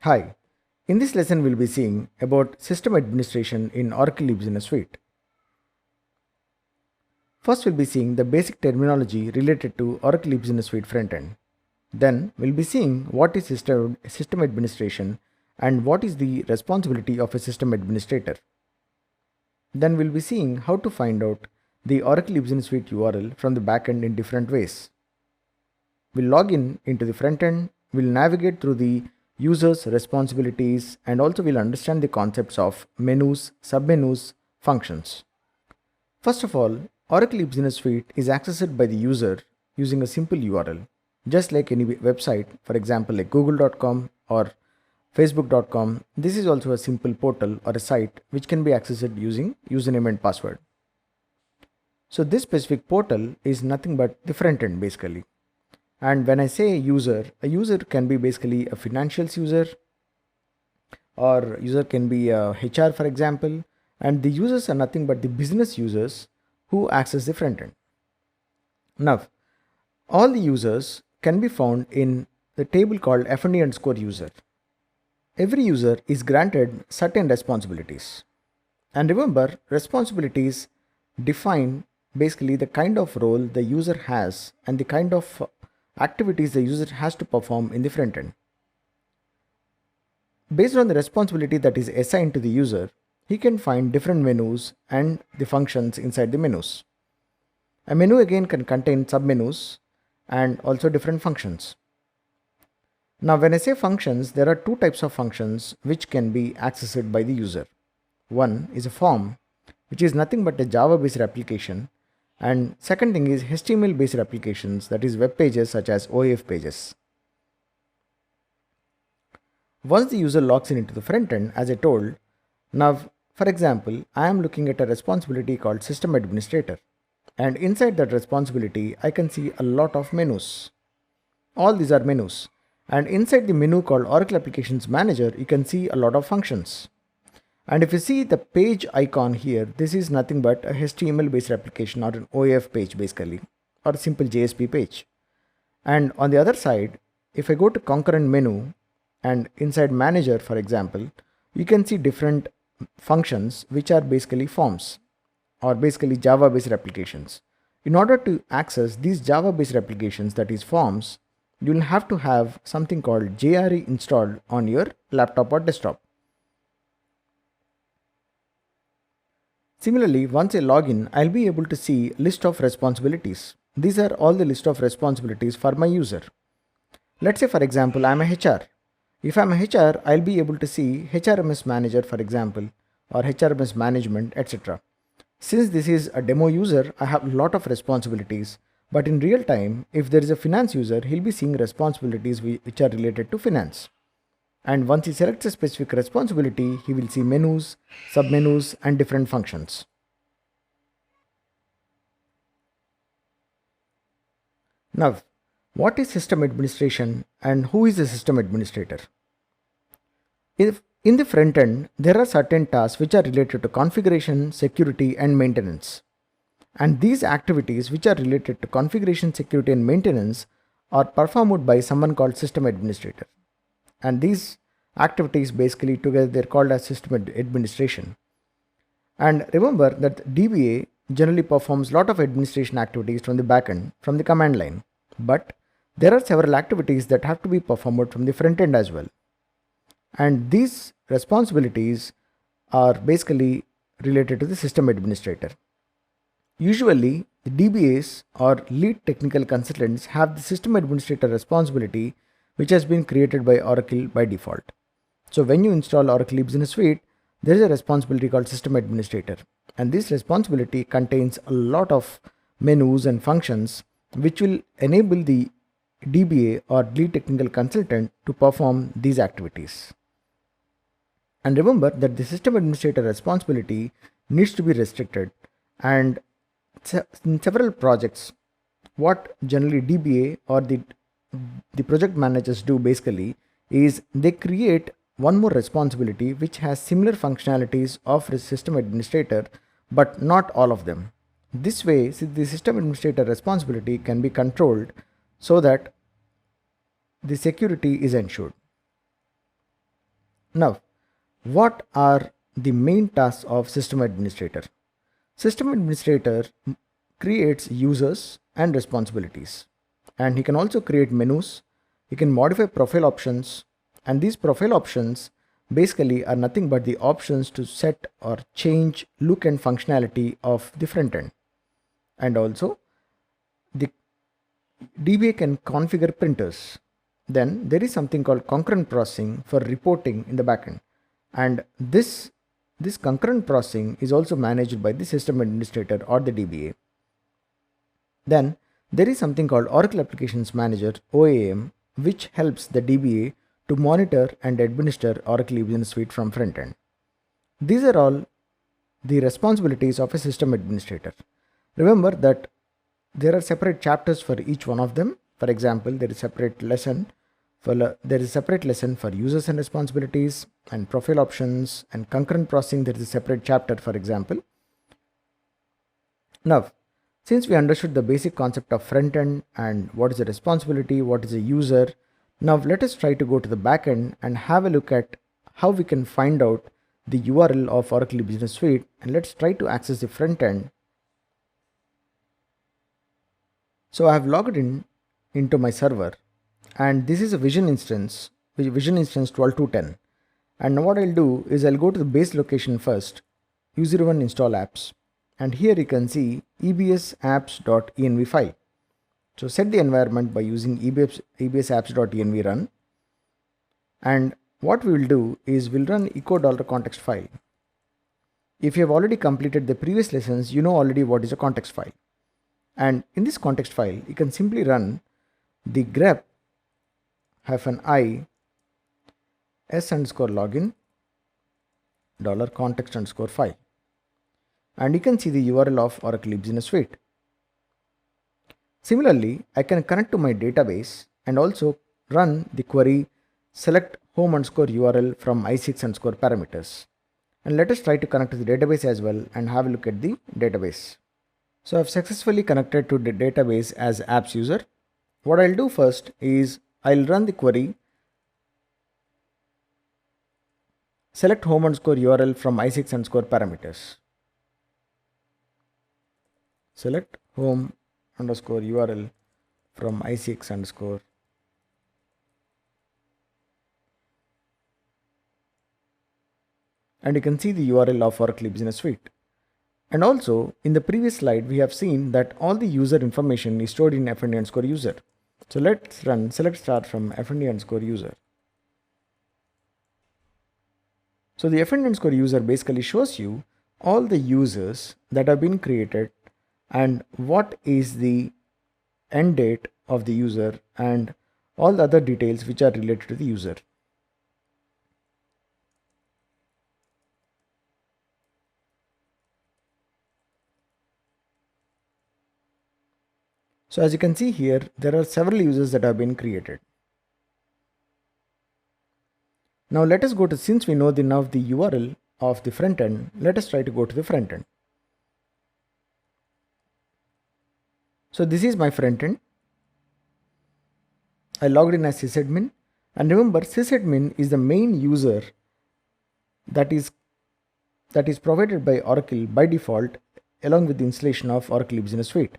Hi, in this lesson we'll be seeing about system administration in Oracle eBusiness Suite. First we'll be seeing the basic terminology related to Oracle eBusiness Suite frontend. Then we'll be seeing what is system administration and what is the responsibility of a system administrator. Then we'll be seeing how to find out the Oracle eBusiness Suite URL from the backend in different ways. We'll log into the frontend, we'll navigate through the users, responsibilities, and also we'll understand the concepts of menus, submenus, functions. First of all, Oracle eBusiness Suite is accessed by the user using a simple URL, just like any website, for example like google.com or facebook.com. This is also a simple portal or a site which can be accessed using username and password. So this specific portal is nothing but the front end basically. And when I say user, a user can be basically a financials user, or user can be a HR for example, and the users are nothing but the business users who access the front end. Now, all the users can be found in the table called F&E_user. Every user is granted certain responsibilities. And remember, responsibilities define basically the kind of role the user has and the kind of activities the user has to perform in the front end. Based on the responsibility that is assigned to the user, he can find different menus and the functions inside the menus. A menu again can contain submenus and also different functions. Now when I say functions, there are two types of functions which can be accessed by the user. One is a form, which is nothing but a Java based application, and second thing is HTML based applications, that is web pages such as OAF pages. Once the user logs into the front end, as I told, now for example, I am looking at a responsibility called system administrator, and inside that responsibility I can see a lot of menus. All these are menus, and inside the menu called Oracle Applications Manager you can see a lot of functions. And if you see the page icon here, this is nothing but a HTML based application or an OAF page basically, or a simple JSP page. And on the other side, if I go to concurrent menu and inside manager for example, you can see different functions which are basically forms or basically Java based applications. In order to access these Java based applications, that is forms, you will have to have something called JRE installed on your laptop or desktop. Similarly, once I log in, I'll be able to see list of responsibilities. These are all the list of responsibilities for my user. Let's say for example, I'm a HR. If I'm a HR, I'll be able to see HRMS manager for example, or HRMS management, etc. Since this is a demo user, I have a lot of responsibilities, but in real time, if there is a finance user, he'll be seeing responsibilities which are related to finance. And once he selects a specific responsibility, he will see menus, submenus, and different functions. Now, what is system administration and who is the system administrator? In the front end, there are certain tasks which are related to configuration, security, and maintenance. And these activities which are related to configuration, security, and maintenance are performed by someone called system administrator. And these activities basically together they're called as system administration. And remember that DBA generally performs a lot of administration activities from the backend, from the command line. But there are several activities that have to be performed from the front end as well. And these responsibilities are basically related to the system administrator. Usually, the DBAs or lead technical consultants have the system administrator responsibility which has been created by Oracle by default. So when you install Oracle eBusiness Suite, there is a responsibility called system administrator, and this responsibility contains a lot of menus and functions which will enable the DBA or lead technical consultant to perform these activities. And remember that the system administrator responsibility needs to be restricted, and in several projects, what generally DBA or the project managers do basically is they create one more responsibility which has similar functionalities of the system administrator, but not all of them. This way, the system administrator responsibility can be controlled so that the security is ensured. Now, what are the main tasks of system administrator? System administrator creates users and responsibilities, and he can also create menus. He can modify profile options, and these profile options basically are nothing but the options to set or change look and functionality of the front end. And also the DBA can configure printers. Then there is something called concurrent processing for reporting in the backend, and this concurrent processing is also managed by the system administrator or the DBA. Then there is something called Oracle Applications Manager OAM, which helps the DBA to monitor and administer Oracle Business Suite from front end. These are all the responsibilities of a system administrator. Remember that there are separate chapters for each one of them. For example, there is a separate lesson for users and responsibilities, and profile options and concurrent processing. There is a separate chapter, for example. Now, since we understood the basic concept of front end and what is a responsibility, what is a user, now let us try to go to the back end and have a look at how we can find out the URL of Oracle Business Suite, and let's try to access the front end. So I have logged into my server, and this is a Vision instance 12.2.10. And now what I'll do is I'll go to the base location first, user1 install apps, and here you can see EBS apps.env file. So set the environment by using EBS apps.env run, and what we will do is we'll run echo $context file. If you have already completed the previous lessons, you know already what is a context file. And in this context file, you can simply run the grep -i s_login $context_file, and you can see the URL of Oracle Business Suite. Similarly, I can connect to my database and also run the query select home_URL from i6_parameters. And let us try to connect to the database as well and have a look at the database. So I've successfully connected to the database as apps user. What I'll do first is I'll run the query select home_URL from i6_parameters. Select home_URL from i6_. And you can see the URL of Oracle Business Suite. And also in the previous slide, we have seen that all the user information is stored in fnd_user. So let's run select start from fnd_user. So the fnd_user basically shows you all the users that have been created and what is the end date of the user and all the other details which are related to the user. So as you can see here, there are several users that have been created. Now let us go to, since we know the URL of the front end, let us try to go to the front end. So this is my front end. I logged in as sysadmin, and remember sysadmin is the main user that is provided by Oracle by default along with the installation of Oracle Business Suite.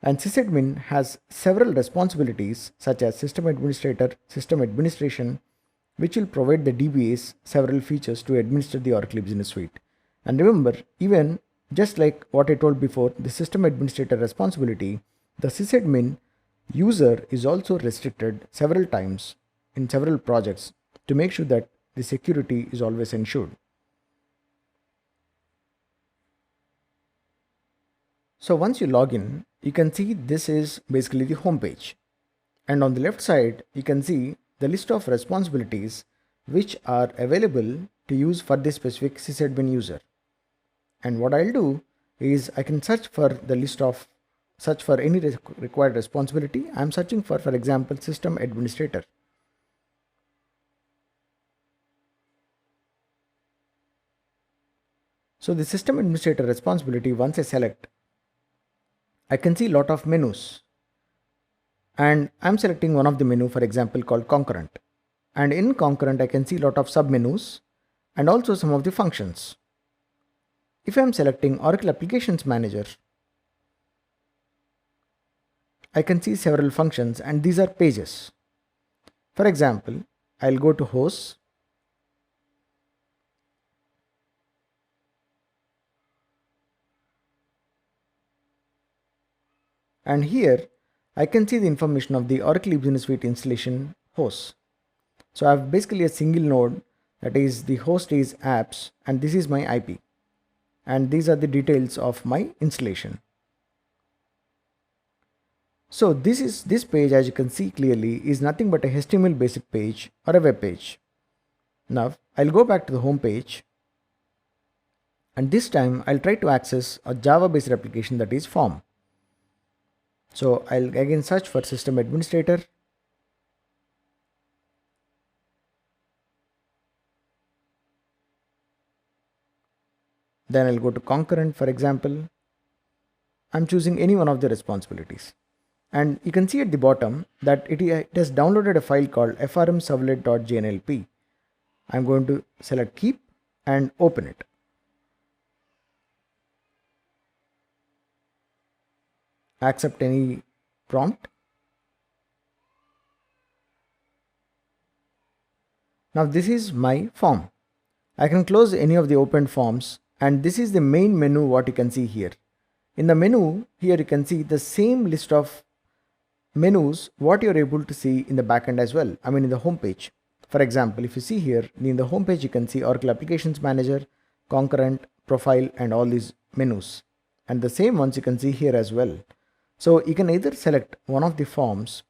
And sysadmin has several responsibilities such as system administrator, system administration, which will provide the DBAs several features to administer the Oracle Business Suite. And remember, even just like what I told before, the system administrator responsibility, the sysadmin user is also restricted several times in several projects to make sure that the security is always ensured. So once you log in, you can see this is basically the home page. And on the left side, you can see the list of responsibilities which are available to use for this specific sysadmin user. And what I'll do is I can search for any required responsibility. I'm searching for example, system administrator. So the system administrator responsibility, once I select, I can see a lot of menus, and I'm selecting one of the menu, for example, called concurrent. And in Concurrent, I can see a lot of submenus and also some of the functions. If I am selecting Oracle Applications Manager, I can see several functions and these are pages. For example, I'll go to hosts, and here I can see the information of the Oracle Business Suite installation hosts. So I have basically a single node, that is the host is apps and this is my IP, and these are the details of my installation. So this page, as you can see clearly, is nothing but a HTML basic page or a web page. Now I'll go back to the home page, and this time I'll try to access a Java based application, that is form. So I'll again search for system administrator. Then I'll go to concurrent, for example. I'm choosing any one of the responsibilities. And you can see at the bottom that it has downloaded a file called frmservlet.jnlp. I'm going to select keep and open it. Accept any prompt. Now this is my form. I can close any of the opened forms, and this is the main menu what you can see here. In the menu here you can see the same list of menus what you're able to see in the backend as well. I mean in the home page. For example, if you see here in the home page, you can see Oracle Applications Manager, Concurrent, Profile, and all these menus. And the same ones you can see here as well. So you can either select one of the forms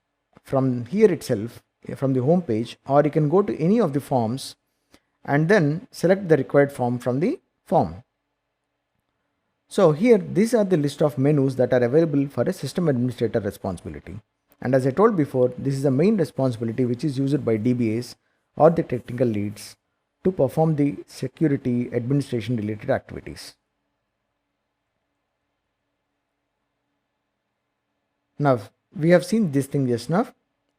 from here itself, from the home page, or you can go to any of the forms and then select the required form from the form. So here, these are the list of menus that are available for a system administrator responsibility. And as I told before, this is the main responsibility which is used by DBAs or the technical leads to perform the security administration related activities. Now, we have seen this thing just now.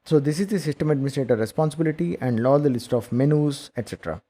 So this is the system administrator responsibility and all the list of menus, etc.